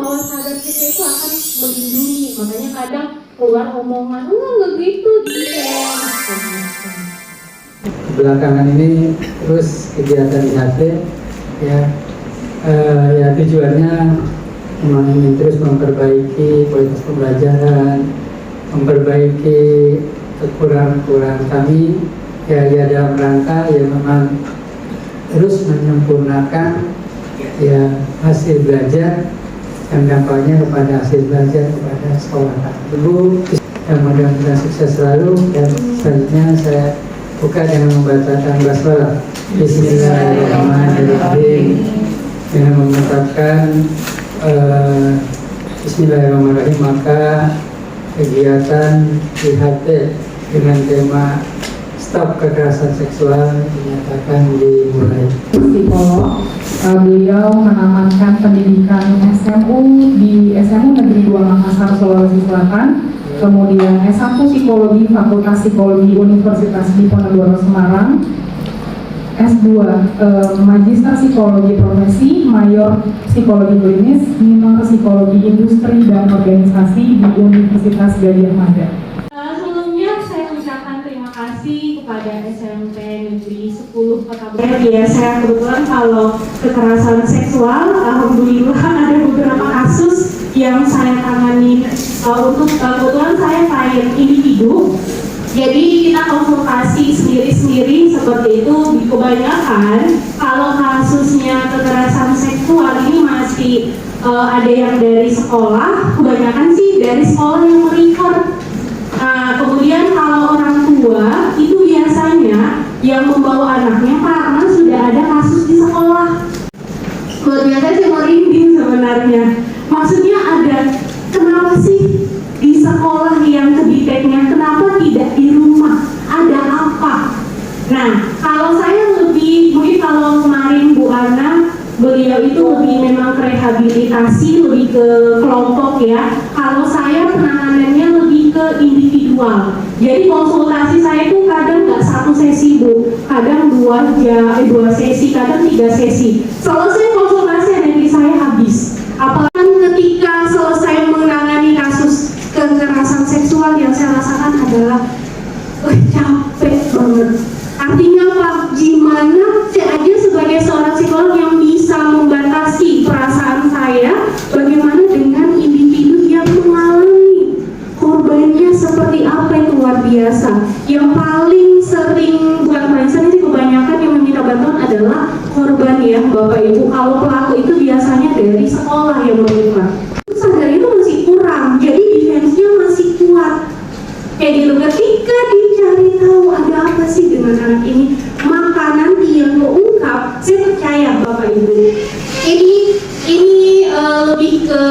bawah sadar kita itu akan melindungi. Makanya kadang keluar omongan, nggak gitu dia. Belakangan ini terus kegiatan IHT ya, ya tujuannya memang ingin terus memperbaiki kualitas pembelajaran, memperbaiki kekurangan kami ya dalam rangka ya memang terus menyempurnakan ya hasil belajar dan dampaknya kepada hasil belajar kepada sekolah dulu. Dan mudah-mudahan sukses selalu, dan selanjutnya saya buka dengan membacakan basmalah. Bismillahirrahmanirrahim. Dengan mengucapkan Bismillahirrahmanirrahim, maka kegiatan IHT dengan tema Stop Kekerasan Seksual dinyatakan dimulai. Psikolog, beliau menamatkan pendidikan SMU di SMU Negeri 2 Makassar, Sulawesi Selatan, kemudian S1 Psikologi Fakultas Psikologi Universitas Diponegoro Semarang, S2 Magister Psikologi Profesi, Mayor Psikologi Klinis, Minor Psikologi Industri dan Organisasi di Universitas Gadjah Mada. Sebelumnya saya ucapkan terima kasih kepada SMP Negeri 10 Kota Bogor. Ya, saya kebetulan kalau kekerasan seksual, alhamdulillah ada beberapa kasus yang saya tangani. Untuk kebetulan saya klien individu, jadi kita konsultasi sendiri-sendiri seperti itu. Kebanyakan kalau kasusnya kekerasan seksual ini masih ada yang dari sekolah, kebanyakan sih dari sekolah yang merecord. Nah, kemudian kalau orang tua itu biasanya yang membawa anaknya karena sudah ada kasus di sekolah. Luar biasa sih, merinding sebenarnya. Maksudnya ada, kenapa sih di sekolah yang kedeteknya, kenapa tidak di rumah? Ada apa? Nah, kalau saya lebih, mungkin kalau kemarin Bu Ana, beliau itu lebih memang ke rehabilitasi, lebih ke kelompok ya. Kalau saya penanganannya lebih ke individual. Jadi konsultasi saya itu kadang nggak satu sesi Bu, kadang dua sesi, kadang 3 sesi. Selesai konsultasi energi saya habis. Apalagi ketika selesai menangani kasus kekerasan seksual, yang saya rasakan adalah capek banget. Artinya apa? Gimana saya aja sebagai seorang psikolog yang bisa membatasi perasaan saya, bagaimana dengan individu yang mengalami korbannya seperti apa, itu luar biasa. Yang paling sering, bukan paling sering sih, kebanyakan yang meminta bantuan adalah korban ya Bapak Ibu. Kalau pelaku itu biasanya dari sekolah yang meminta. Sadar itu masih kurang, jadi defense-nya masih kuat. Kayak gitu, ketika dicari tahu ada apa sih dengan anak ini, maka nanti yang keungkap, saya percaya Bapak Ibu, ini lebih ke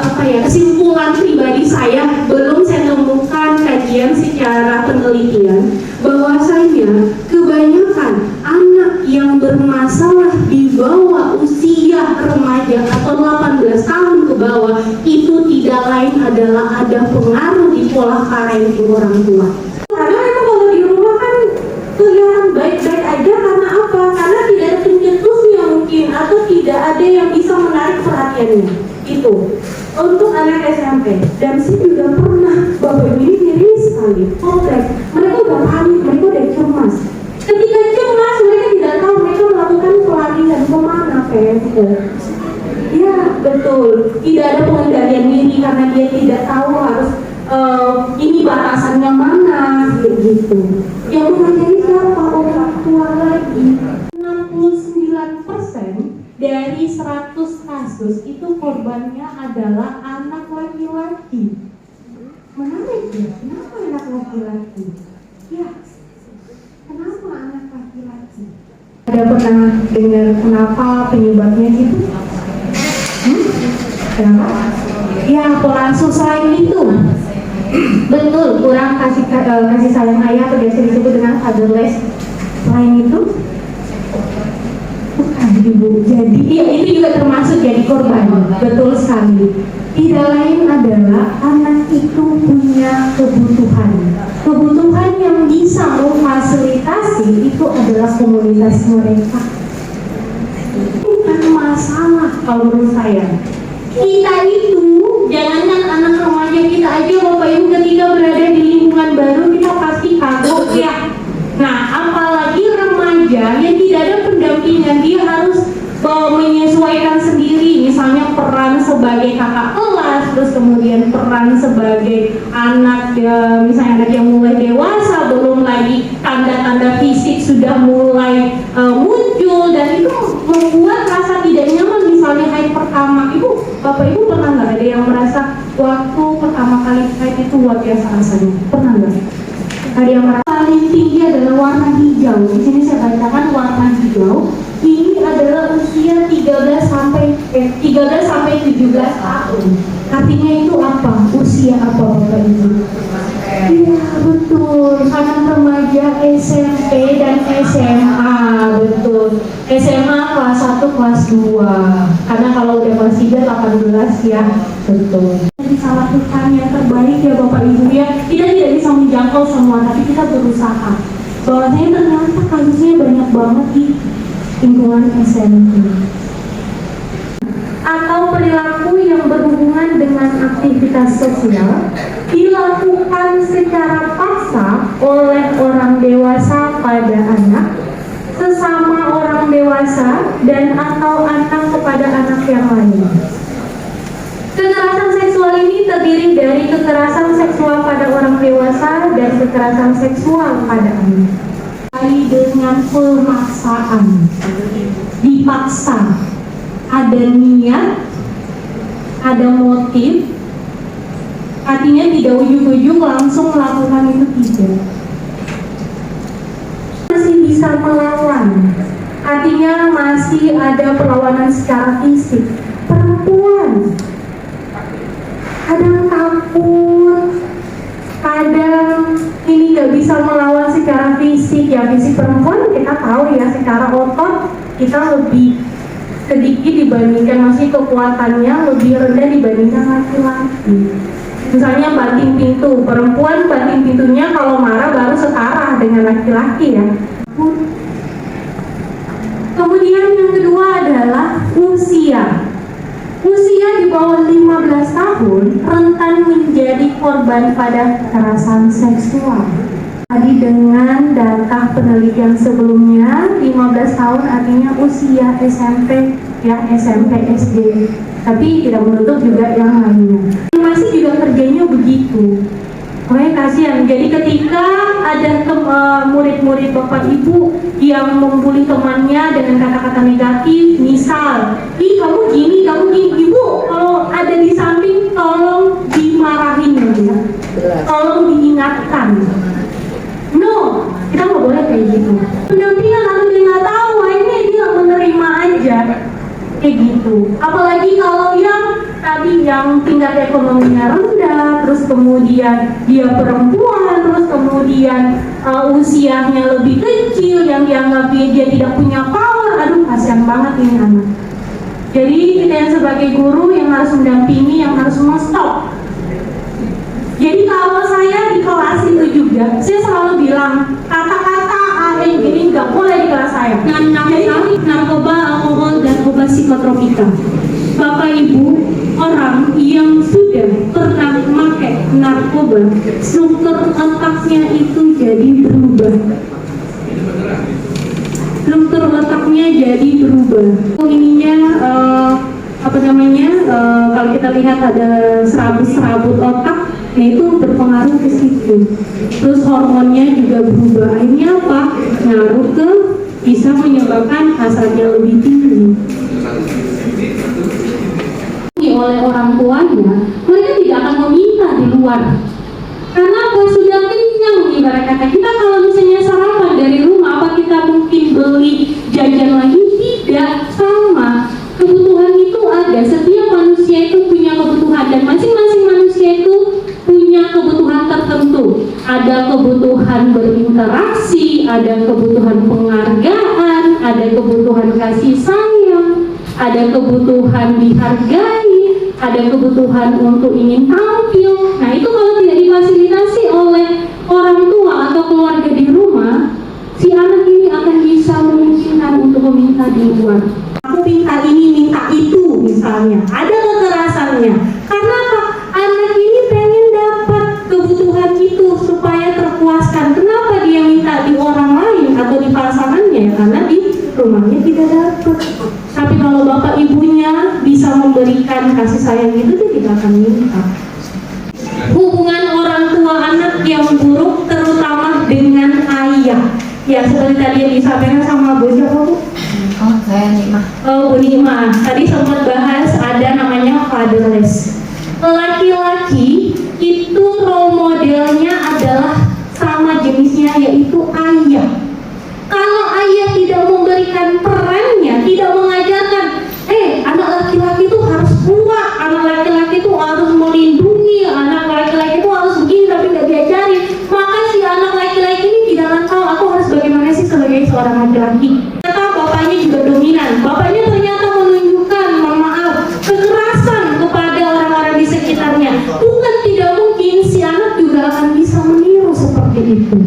apa ya, kesimpulan pribadi saya, belum saya temukan kajian secara penelitian, bahwasanya kebanyakan anak yang bermasalah di bawah usia remaja atau 18 tahun ke bawah itu tidak lain adalah ada pengaruh di pola parenting orang tua. Karena memang kalau di rumah kan kelihatan baik-baik aja, karena apa? Karena tidak ada pencetusnya mungkin, atau tidak ada yang bisa menarik perhatiannya. Itu untuk anak SMP. Dan saya juga pernah, Bapak Ibu, ini ngeri sekali, kompleks. Mereka udah panik, mereka udah cemas. Ketika cemas, mereka tidak tahu mereka melakukan pelarian kemana, PSO. Ya betul, tidak ada pengendalian diri karena dia tidak tahu harus ini batasannya mana, gitu. Yang mengajari siapa? Orang tua lagi. 69% dari 100 kasus itu korbannya adalah anak laki-laki. Menarik ya, kenapa anak laki-laki? Ya, kenapa anak laki-laki? Ada pernah dengar kenapa penyebabnya gitu? Kenapa? Ya, pengasuh selain itu. Betul, kurang kasih sayang ayah, atau biasa disebut dengan fatherless. Selain itu, bukan Ibu. Jadi ya, itu juga termasuk jadi korban. Betul sekali. Tidak lain adalah anak itu punya kebutuhan. Kebutuhan yang bisa memfasilitasi itu adalah komunitas mereka. Bukan masalah kalau menurut saya. Kita itu, jangankan anak remaja kita aja, Bapak Ibu, ketika berada di lingkungan baru kita pasti kagok ya. Nah, apalagi remaja yang tidak ada pendampingan, dia harus menyesuaikan sendiri, misalnya peran sebagai kakak kelas, terus kemudian peran sebagai anak ya, misalnya anak yang mulai dewasa, belum lagi tanda-tanda fisik sudah mulai muncul, dan itu membuat rasa tidak nyaman. Misalnya haid pertama, Bapak Ibu pernah nggak ada yang merasa waktu pertama kali haid itu luar biasa rasanya? Pernah nggak? Ada yang merasa paling tinggi adalah warna hijau. Di sini saya bacakan warna hijau. Ini adalah usia 13 sampai 17 tahun. Artinya itu apa? Usia apa, Bapak Ibu? Iya, betul. Anak remaja SMP dan SMA, betul. SMA kelas 1, kelas 2. Karena kalau udah kelas 3, 18 ya, betul. Bisa lakukan yang terbaik ya Bapak Ibu ya. Kita tidak bisa menjangkau semua, tapi kita berusaha. Bahwasanya ternyata kasusnya banyak banget di lingkungan SMP. Atau perilaku yang berhubungan dengan aktivitas sosial dilakukan secara paksa oleh orang dewasa pada anak, sesama orang dewasa, dan atau anak kepada anak yang lain. Kekerasan seksual ini terdiri dari kekerasan seksual pada orang dewasa dan kekerasan seksual pada anak. Dengan pemaksaan, dipaksa, ada niat, ada motif, artinya tidak ujuk-ujuk langsung melakukan itu, tidak. Masih bisa melawan, artinya masih ada perlawanan secara fisik. Perempuan kadang takut, kadang ini nggak bisa melawan secara fisik ya. Fisik perempuan kita tahu ya, secara otot kita lebih sedikit dibandingkan, masih kekuatannya lebih rendah dibandingkan laki-laki. Misalnya banting pintu, perempuan banting pintunya kalau marah baru setara dengan laki-laki ya. Kemudian yang kedua adalah usia. Usia di bawah 15 tahun rentan menjadi korban pada kekerasan seksual. Tadi dengan data penelitian sebelumnya, 15 tahun artinya usia SMP ya, SMP SD. Tapi tidak menutup juga yang lainnya. Masih juga kerjanya begitu. Makanya kasihan. Jadi ketika ada murid-murid Bapak Ibu yang membuli temannya dengan kata-kata negatif, misal, ih kamu gini, Ibu kalau ada di samping tolong dimarahin ya, tolong diingatkan. No, kita nggak boleh kayak gitu. Pendampingan lalu dia nggak tahu, akhirnya dia menerima aja kayak gitu. Apalagi kalau yang tadi yang tingkat ekonominya rendah, terus kemudian dia perempuan, terus kemudian usianya lebih kecil, yang dianggap dia tidak punya power. Aduh, kasihan banget ini anak. Jadi kita yang sebagai guru yang harus mendampingi, yang harus stop. Jadi kalau saya di kelas itu juga, saya selalu bilang kata-kata ini nggak boleh di kelas saya. Jadi narkoba, alkohol, dan obat psikotropika. Bapak Ibu, orang yang sudah pernah memakai narkoba, struktur otaknya itu jadi berubah. Struktur otaknya jadi berubah. Ininya kalau kita lihat ada serabut otak. Nah itu berpengaruh ke situ. Terus hormonnya juga berubah. Akhirnya apa? Ngaruh ke, bisa menyebabkan hasratnya lebih tinggi. Oleh orang tuanya, mereka tidak akan meminta di luar. Karena apa? Sudah kenyang ibarat kata. Kita kalau misalnya sarapan dari rumah, apa kita mungkin beli jajan lagi? Tidak, sama. Kebutuhan itu ada. Setiap manusia itu punya kebutuhan, dan masing-masing manusia itu punya kebutuhan tertentu. Ada kebutuhan berinteraksi, ada kebutuhan penghargaan, ada kebutuhan kasih sayang, ada kebutuhan dihargai, ada kebutuhan untuk ingin tampil. Nah itu kalau tidak difasilitasi oleh orang tua atau keluarga di rumah, si anak ini akan bisa memungkinkan untuk meminta di luar. Aku minta ini, minta itu misalnya. Ada kekerasan memberikan kasih sayang itu dia tidak akan minta. Hubungan orang tua anak yang buruk terutama dengan ayah. Ya seperti tadi yang disampaikan sama Bu siapa Bu? Oh, saya Nikmah. Bu Nima, tadi sempat bahas ada namanya fatherless. Laki-laki itu role modelnya adalah sama jenisnya yaitu ayah. Kalau ayah tidak memberikan perannya, tidak mengajarkan, anak laki-laki itu harus kuat, anak laki-laki itu harus melindungi, anak laki-laki itu harus begini tapi nggak diajarin, maka si anak laki-laki ini tidak akan tahu aku harus bagaimana sih sebagai seorang laki-laki. Ternyata bapaknya juga dominan, bapaknya ternyata menunjukkan, mohon maaf, kekerasan kepada orang-orang di sekitarnya. Bukan tidak mungkin si anak juga akan bisa meniru seperti itu.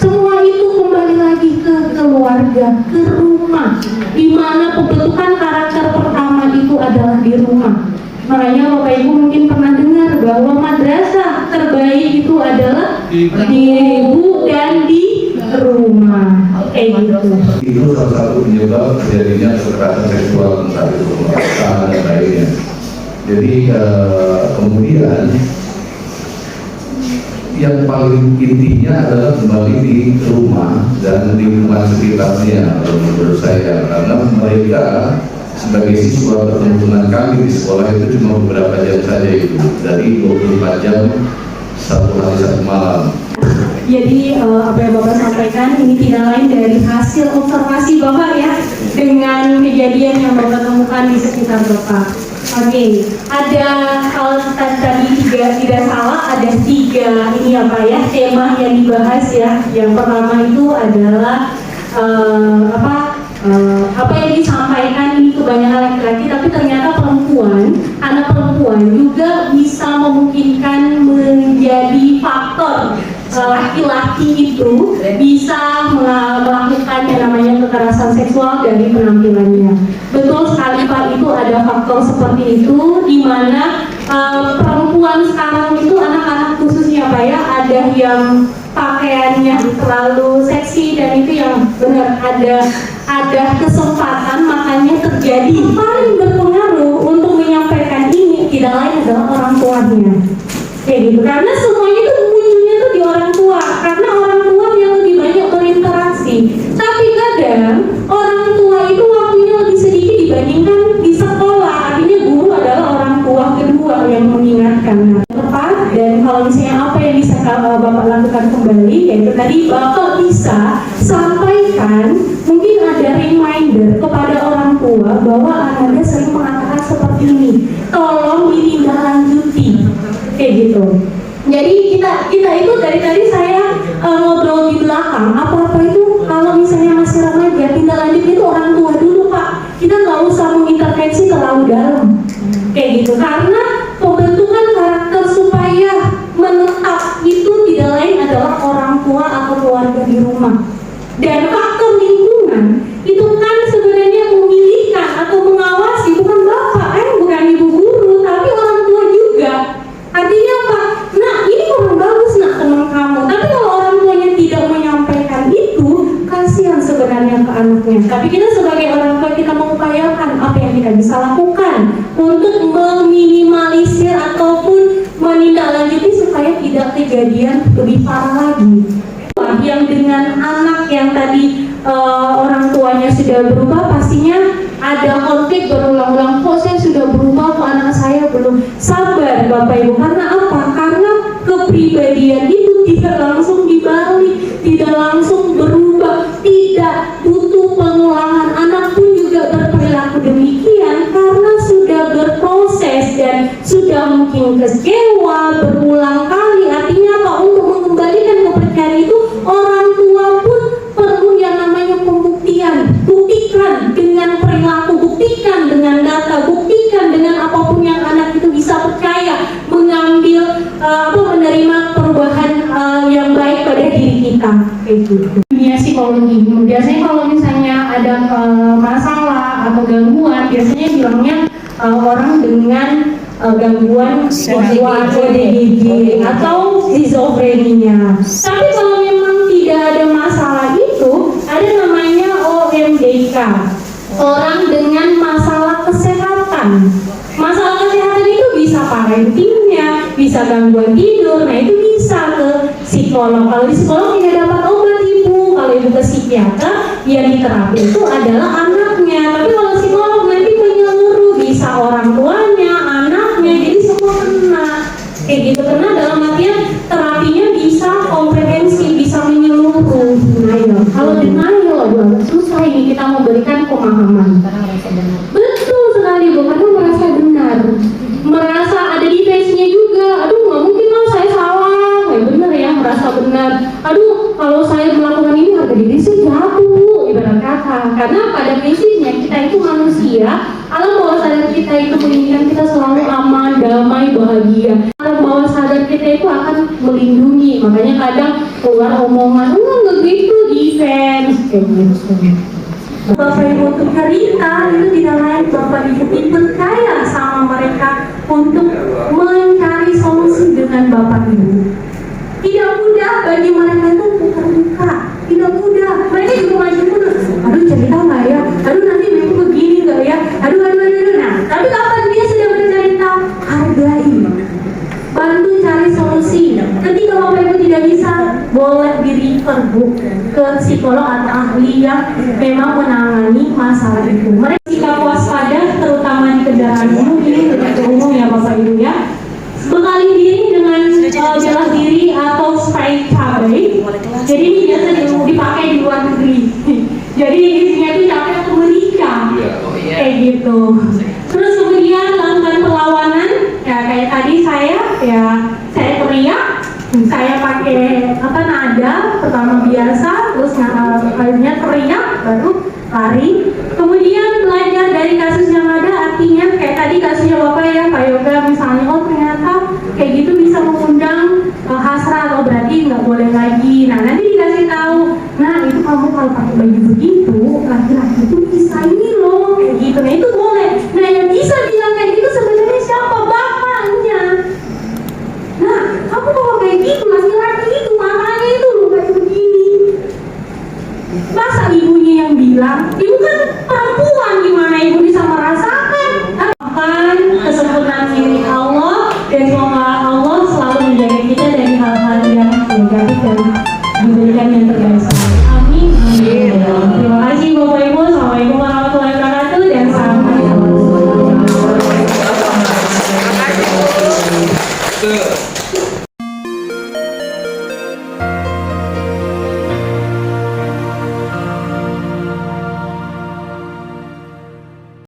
Semua itu kembali lagi ke keluarga, ke rumah, di mana pembentukan karakter pertama itu adalah di rumah. Makanya Bapak Ibu mungkin pernah dengar bahwa madrasah terbaik itu adalah di ibu dan di rumah. Gitu. Itu salah satu penyebab terjadinya kekerasan seksual saat itu pemeriksaan dan lainnya. Jadi kemudian yang paling intinya adalah kembali di rumah dan di lingkungan sekitarnya menurut saya, karena mereka sebagai siswa bertemu dengan kami di sekolah itu cuma beberapa jam saja itu, dari 24 jam satu hari satu malam. Jadi apa yang Bapak sampaikan ini tidak lain dari hasil observasi Bapak ya dengan kejadian yang Bapak temukan di sekitar Bapak. Oke, ada kalau tadi tidak salah ada 3 ini apa ya tema yang dibahas ya. Yang pertama itu adalah apa yang disampaikan ini kebanyakan laki-laki, tapi ternyata anak perempuan juga bisa memungkinkan menjadi faktor laki-laki itu bisa melakukan yang namanya kekerasan seksual dari penampilannya. Betul sekali Pak, itu ada faktor seperti itu di mana perempuan sekarang itu anak-anak khususnya Pak ya, ada yang pakaiannya terlalu seksi dan itu yang benar ada kesempatan, makanya terjadi paling berpengaruh untuk menyampaikan ini tidak lain adalah orang tuanya. Kayak gitu, karena semuanya itu munculnya tuh di orang tua, karena orang tua yang lebih banyak berinteraksi. Tapi kadang orang tua itu waktunya lebih sedikit dibandingkan di sekolah. Artinya guru adalah orang tua kedua yang mengingatkan. Tepat, dan kalau misalnya apa yang bisa Bapak lakukan kembali, yaitu tadi Bapak bisa sampaikan, mungkin ada reminder kepada orang tua bahwa anaknya sering mengatakan seperti ini, tolong ditindaklanjuti. Kayak gitu. Jadi kita itu dari tadi saya ngobrol di belakang, apa-apa itu kalau misalnya masih remaja, tindak lanjut itu orang tua dulu Pak. Kita nggak usah mengintervensi terlalu dalam. Kayak gitu, karena pembentukan karakter supaya menetap itu tidak lain adalah orang tua atau keluarga di rumah. Dan faktor lingkungan itu kan sebenarnya memilihkan atau mengawasi bukan bapak, bukan ibu guru, tapi orang tua juga. Artinya apa? Nah ini kurang bagus nak teman kamu. Tapi kalau orang tuanya tidak menyampaikan itu, kasihan sebenarnya ke anaknya. Tapi kita sebagai orang tua kita mengupayakan apa yang kita bisa lakukan untuk meminimalisir ataupun menindaklanjuti supaya tidak kejadian lebih parah lagi. Yang dengan anak yang tadi orang tuanya sudah berubah, pastinya ada konflik berulang-ulang. Kok saya sudah berubah, kok anak saya belum? Sabar Bapak Ibu, karena apa? Karena kepribadian itu tidak langsung dibalik, tidak langsung berubah, tidak butuh pengulangan. Anak pun juga berperilaku demikian karena sudah berproses dan sudah mungkin kecewa berulang kali. Artinya apa? Untuk mengembalikan kepercayaan itu orang tua pun perlu yang namanya pembuktian. Buktikan dengan perilaku, buktikan dengan data, buktikan dengan apapun yang anak itu bisa percaya, mengambil menerima perubahan yang baik pada diri kita. Itu dunia psikologi. Biasanya kalau misalnya ada masalah atau gangguan, biasanya bilangnya orang dengan gangguan jiwa atau ADHD atau schizofrenia. Tapi kalau memang tidak ada masalah itu, ada namanya OMDK, orang dengan masalah kesehatan. kesehatan. Masalah kesehatan itu bisa parentingnya, bisa gangguan tidur, nah itu bisa ke psikolog. Kalau di psikolog tidak dapat obat ibu, kalau ibu ke psikiater yang diterapi itu adalah anaknya. Tapi kalau psikolog nanti menyeluruh, bisa orang tuanya, anaknya, jadi semua kena. Kayak gitu, karena dalam artian terapinya bisa komprehensif, bisa menyeluruh. Denial. Kalau denial, aduh susah ini kita memberikan pemahaman. Betul sekali Bu, karena merasa benar, merasa ada defense-nya juga. Aduh nggak mungkin lah saya salah, kayak benar ya, merasa benar. Aduh kalau saya melakukan ini harga diri saya jatuh Bu, ibarat kata. Karena pada prinsipnya kita itu manusia, alam bawah sadar kita itu menginginkan kita selalu aman, damai, bahagia. Alam bawah sadar kita itu akan melindungi, makanya kadang keluar omongan, nggak gitu, defense kayak gitu. Bapak Ibu untuk cerita itu tidak lain Bapak Ibu dipercaya sama mereka untuk mencari solusi dengan Bapak Ibu. Tidak mudah bagi mereka itu terbuka, tidak mudah. Mereka juga maju mundur. Aduh cerita nggak ya? Aduh nanti mereka begini nggak ya? Aduh. Nah, tapi kapan dia sudah bercerita, hargai. Bantu cari solusi. Ketika Bapak Ibu tidak bisa, boleh di-refer Bu ke psikolog atau ahli yang memang menangani masalah itu. Mereka sikap waspada terutama di kendaraan umum, ini tidak umum ya Bapak Ibu ya. Bekali diri dengan jelas diri atau spray cabai. Jadi ini biasa dipakai di luar negeri. Jadi isinya itu cabai atau merica. Kayak gitu. Terus kemudian lakukan perlawanan, ya kayak tadi saya teriak, saya pakai nada pertama biasa, terus akhirnya teriak, baru lari. Kemudian belajar dari kasus yang ada, artinya kayak tadi kasusnya Bapak ya, Pak Yoga misalnya, oh ternyata kayak gitu bisa mengundang hasrat, oh berarti nggak boleh lagi. Nah nanti dikasih tahu, nah itu kamu kalau pakai baju begitu, laki-laki itu bisa ini loh, kayak gitu. Nah itu boleh. Nah yang bisa bilang kayak gitu sebenarnya siapa? Bapaknya. Nah kamu kalau kayak gitu, laki-laki itu makanya itu loh kayak begini. Masa ibunya yang bilang, ibu kan perempuan, gimana ibu bisa merasakan? Akan kesempurnaan milik Allah, dan semoga Allah selalu menjaga kita dari hal-hal yang negatif dan diberikan yang terbaik. Amin. Amin. Terima kasih Bapak Ibu. Assalamualaikum warahmatullahi wabarakatuh dan salam.